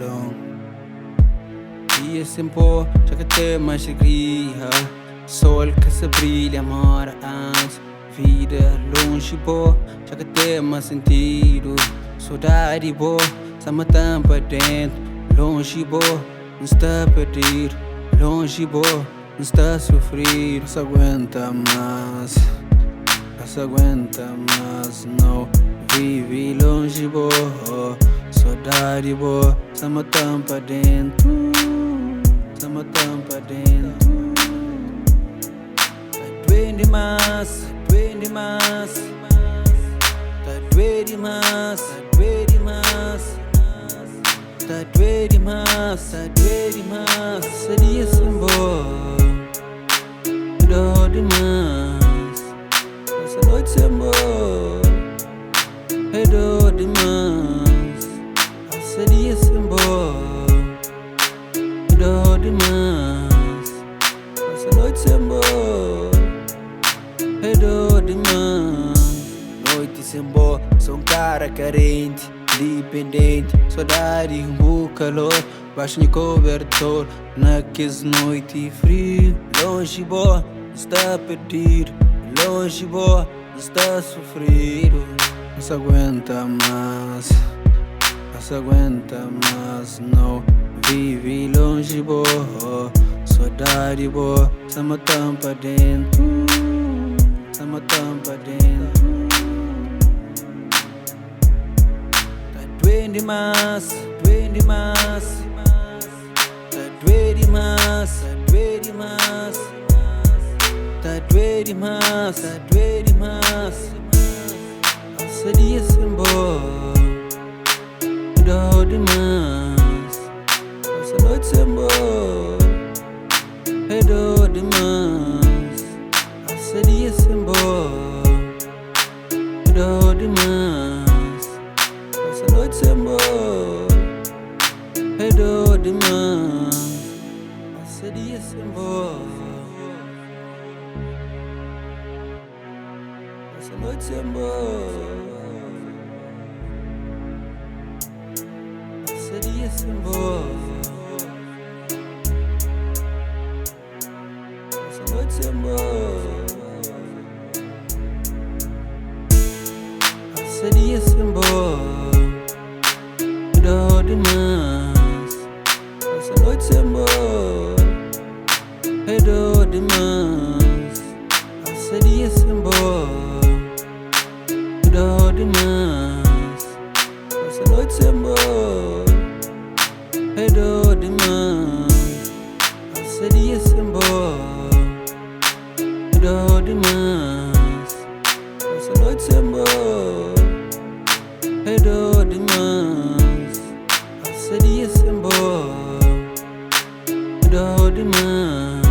alone. E assim pô, já que tem mais alegria. Sol que se brilha, mora antes. Vida longe, pô, já que tem mais sentido. Saudade, pô, se matando pra dentro. Longe, pô, não está a perder. Longe, pô, não está a sofrer. Não se aguenta mais, não se aguenta mais, não. Vive longe, pô, saudade, pô, se matando pra dentro. Se matando pra dentro. Tá doendo demais, doendo demais. Tá doendo demais, tá doendo demais. Tá doendo demais, tá doendo demais. Seria sem boa, dó demais. Essa noite sem boa, é dó demais. Seria sem boa, dó demais. Essa noite sem boa, é dó demais. Noite sem boa, sou um cara carente, dependente, saudade, um calor, baixo de cobertor, naqueles noite frio. Longe, boa, está a perder. Longe, boa, está a sofrer. Não se aguenta mais, não se aguenta mais, não. Vive longe, boa, saudade, boa, se matando pra dentro. Se matando pra dentro. Doendo demais, doendo demais. Tá doendo demais, tá doendo demais. Tá doendo demais, tá doendo demais. Seria sem boa, dó demais. Essa noite sem boa, é dó demais. Seria sem boa, dó demais. Essa noite sem boa, é dó demais. Seria sem boa, essa noite sem boa. Seria sem boa, essa noite sem boa. Seria sem boa, dó demais. Essa noite sem boa, é dó demais. Seria sem boa, dó demais. Essa noite sem boa, é dó demais. Seria sem boa, dó demais. Essa noite sem boa, é dó demais. Seria sem boa, dó demais.